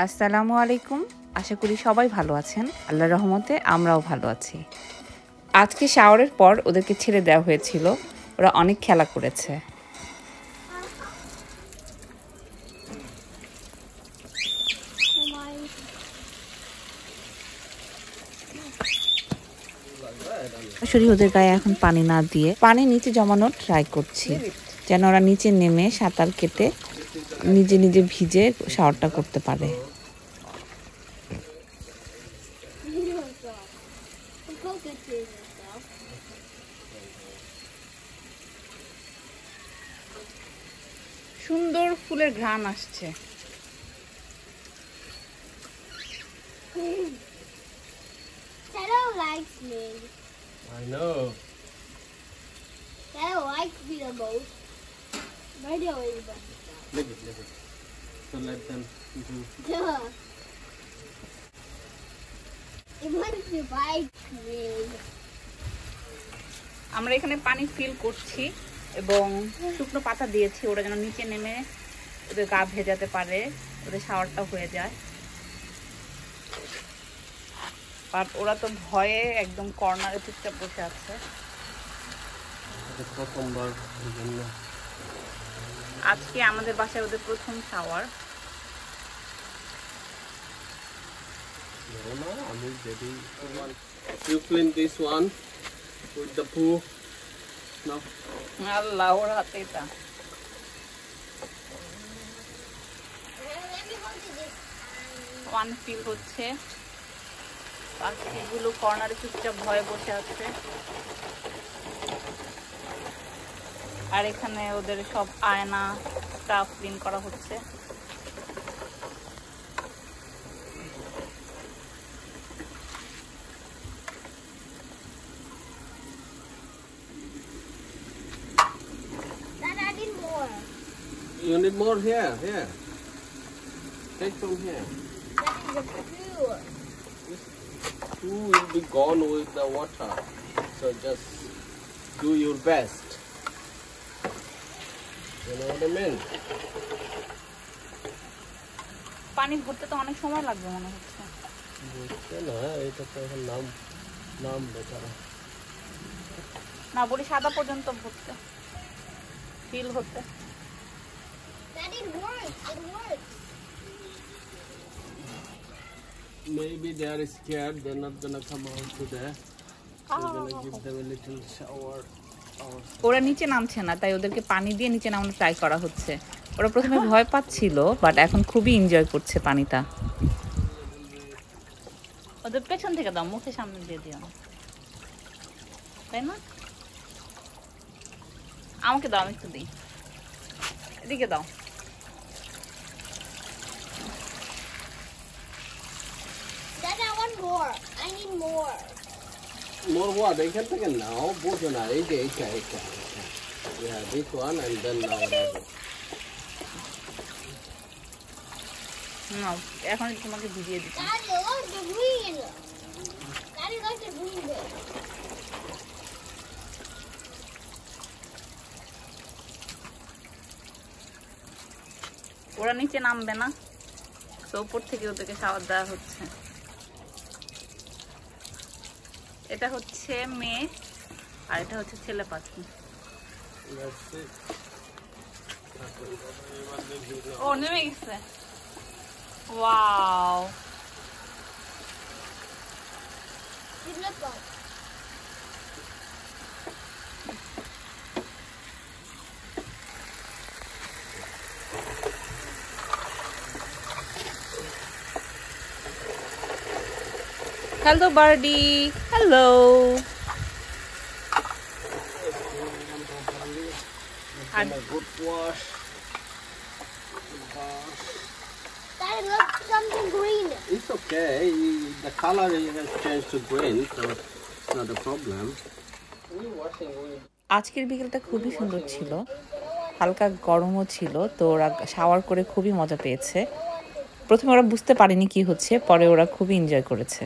আসসালামু আলাইকুম। আশা করি সবাই ভালো আছেন। আল্লাহর রহমতে আমরাও ভালো আছি। আজকে শাওয়ারের পর ওদেরকে ছেড়ে দেওয়া হয়েছিল। ওরা অনেক খেলা করেছে। সরি ওদের গায়ে এখন পানি না দিয়ে পানি নিচে জমানোর ট্রাই করছি, যেন ওরা নিচে নেমে সাঁতার কেটে নিজে নিজে ভিজে শাওয়ারটা করতে পারে। সুন্দর ফুলের ঘ্রাণ আসছে। Shadow likes me. I know. Shadow likes me the most. Radio is the Leave it. So let them do. Duh. It wants to bite me. আমরা এখানে পানি ফিল করছি এবং শুকনো পাতা দিয়েছি, ওরা যেন নিচে নেমে ওদের গা ভেজাতে পারে, ওদের শাওয়ারটা হয়ে যায়। বাট ওরা তো ভয়ে একদম কর্নারে চুপচাপ বসে আছে। আজকে আমাদের বাসায় ওদের প্রথম shower. You clean this one with the poo. No. আল্লাহ, ওর হাতে এটা। ওয়ান ফিল হচ্ছে, পাখিগুলো কর্নারে চুপচাপ ভয়ে বসে আছে। আর এখানে ওদের সব আয়না স্টাফ ক্লিন করা হচ্ছে। You need more here. Take from here. That is the poo. This poo will be gone with the water. So just do your best. You know what I mean? পানি ভরতে তো অনেক সময় লাগবে মনে হচ্ছে। বুঝছে না, এটা তো এখন নাম বেচারা। না বলি সাদা পর্যন্ত ভরতে, ফিল হতে। That it works. It works. Maybe they are scared. They're not gonna come out today. We're gonna give them a little shower. ওরা নিচে নামছে না, তাই ওদেরকে পানি দিয়ে নিচে নামানো ট্রাই করা হচ্ছে। ওরা প্রথমে ভয় পাচ্ছিল, বাট এখন খুবই এনজয় করছে পানিটা। ওদের পেছন থেকে দাও, মুখের সামনে দিয়ে দিও না, তাই না? আমাকে দাও, আমি একটু দিই। এদিকে দাও। Then I want more. I need more. More what? I can take it now. Both on it. Yeah, this one and then now another. নাও, এখন তোমাকে ভিজিয়ে দিচ্ছি। Daddy, look the green. Daddy, look the green bit. ওরা নিচে নামবে না, তো উপর থেকে ওদেরকে শাওয়ার দেওয়া হচ্ছে। এটা হচ্ছে মেয়ে আর এটা হচ্ছে ছেলে পাখি। ও নেমে গেছে। Wow, It looks like. Hello birdie, hello. And a good wash. Daddy, look something green. It's okay. The color has changed to green, so it's not a problem. আজকের বিকেলটা খুবই সুন্দর ছিল, হালকা গরমও ছিল, তো ওরা শাওয়ার করে খুবই মজা পেয়েছে। প্রথমে ওরা বুঝতে পারেনি কি হচ্ছে, পরে ওরা খুবই এনজয় করেছে।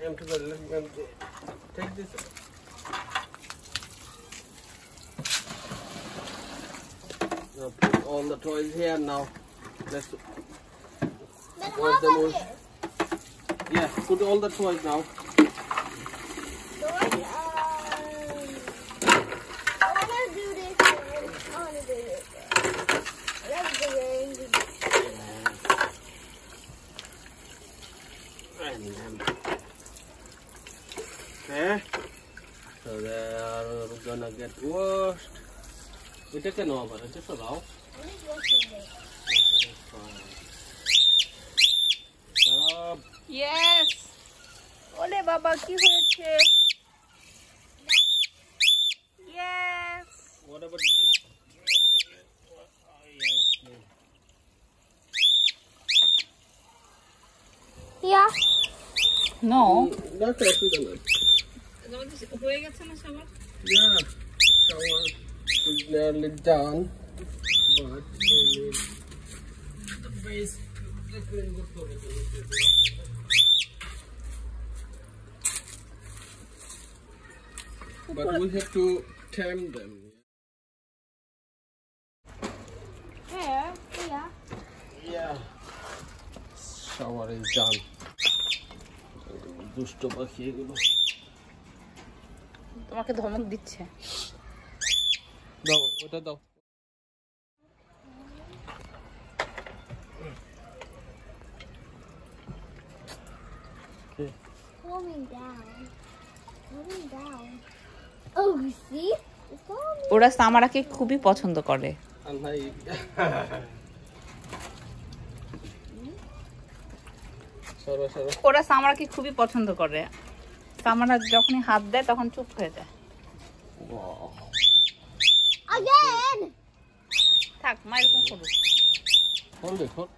Empty the empty. Take this. Now put all the toys here now. Let's But wash how them about all. this? Yeah, put all the toys now. So I wanna do this. I wanna do this. Let's do it. Okay. So they are gonna get washed. We take an over. Just allow. What is washing this? Yes ওলে বাবা কি হয়েছে yes What about this? Yeah. No That's actually হয়ে গেছে না সবার yeah. Shower is nearly done, but we need the base. But we have to tame them. Yeah. Yeah. Yeah. Shower is done. দুষ্ট পাখি এগুলো তোমাকে ধমক দিচ্ছে দাও ওটা দাও Calming down. Calming down. Oh, you see? It's calming. ওরা সামারাকে খুবই পছন্দ করে আল্লাহ সরো সরো ওরা সামারাকে খুবই পছন্দ করে সামারা যখনই হাত দেয় তখন চুপ হয়ে যায় Again! থাক মা এরকম করুক hold it hold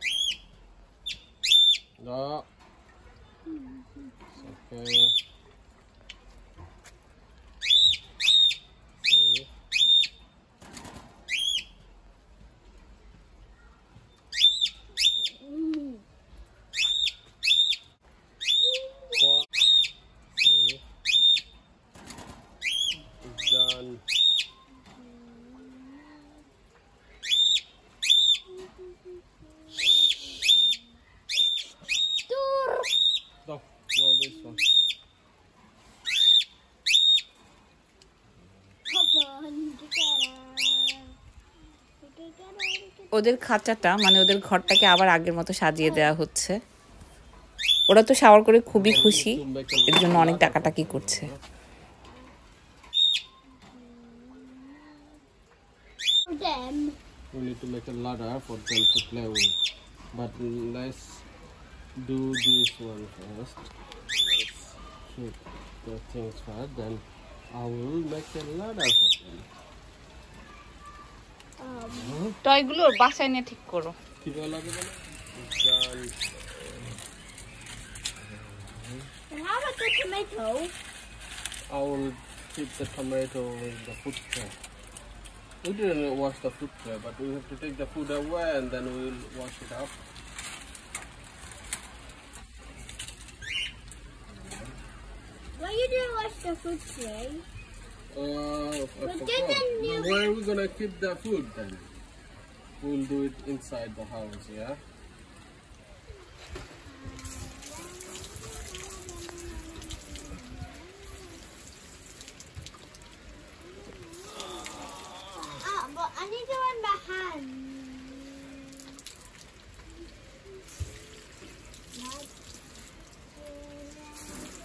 no okay done. No, no, this one. ওদের খাঁচাটা মানে ওদের ঘরটাকে আবার আগের মতো সাজিয়ে দেওয়া হচ্ছে ওরা তো শাওয়ার করে খুবই খুশি এর জন্য অনেক টাকাটাকি করছে Them. We need to make a ladder for them to play with. But let's do this one first. Let's keep the things first, then I will make a ladder for them. টয়গুলোর বাসায় নিয়ে ঠিক করো কি বলা হবে বলো? And how about the tomato? I will keep the tomato in the food tray. We didn't wash the food tray, but we have to take the food away and then we will wash it up. Why you didn't wash the food tray? I But forgot. then you- Where are we gonna keep the food then? We'll do it inside the house, yeah? But I need to run my hand.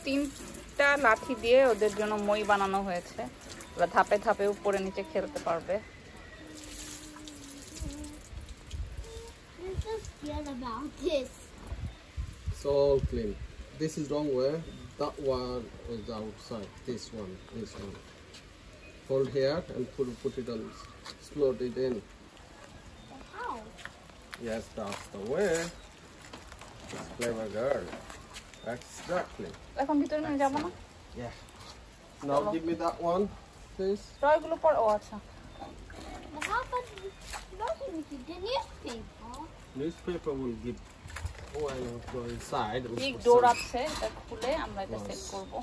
তিনটা লাঠি দিয়ে ওদের জন্য মই বানানো হয়েছে ওরা ধাপে ধাপে উপরে নিচে খেলতে পারবে I'm so scared about this. It's all clean. This is wrong way. That one is outside. This one. Hold here and put it on. Slot it in. How? Yes, that's the way. It's clever girl. Exactly. এখন ভিতরে নিয়ে যাবো না Yeah. Now give me that one, please. টয়গুলো পর ও আচ্ছা But how about the newspaper? Newspaper will give when we go inside, we big put door some- আছে, এটা খুলে আমরা এটা সেট করব।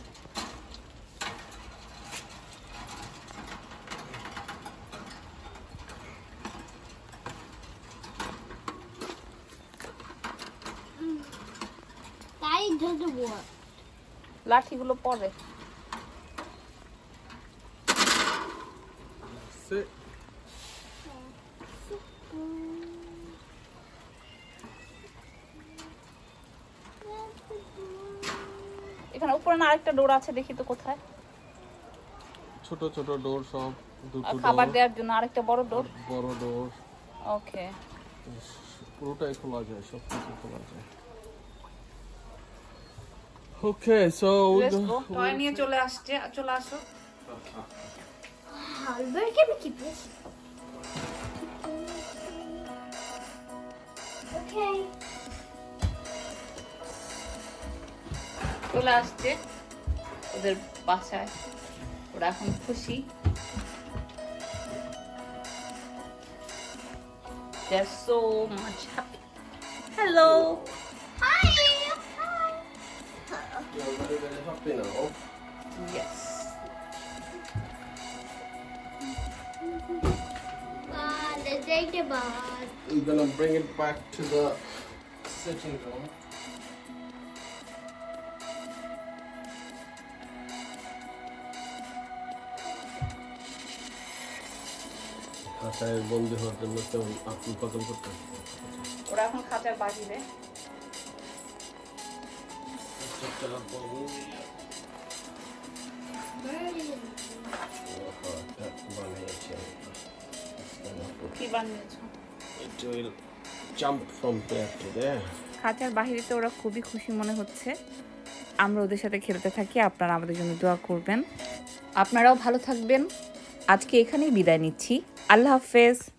That doesn't work. লাঠিগুলো পরে Sit. এখানে উপরে না আরেকটা ডোর আছে, দেখি তো কোথায়। ছোট ছোট ডোর সব, দুটো আর ডোর, খাবার দেওয়ার জন্য আরেকটা বড় ডোর। বড় ডোর, ওকে, পুরোটাই খোলা যায়, সব কিছু খোলা যায়। Okay, so let's go. Toy নিয়ে চলে আসছে, চলে আসো। Where can we keep this? Okay. চলে আসছে ওদের বাসায়, ওরা এখন খুশি। They're so much happy. Hello. Hi. you're very, very happy now. Yes. Let's take the bath. We're gonna bring it back to the sitting room. খাঁচায় বন্দি হওয়ার জন্য কেমন আপন পাতন করতে হবে। ওরা এখন খাঁচার বাহিরে। কি বানিয়েছো? It will jump from there to there. খাঁচার বাহিরে তো ওরা খুবই খুশি মনে হচ্ছে। আমরা ওদের সাথে খেলতে থাকি, আপনারা আমাদের জন্য দোয়া করবেন। আপনারাও ভালো থাকবেন। আজকে এখানেই বিদায় নিচ্ছি। আল্লাহ হাফেজ।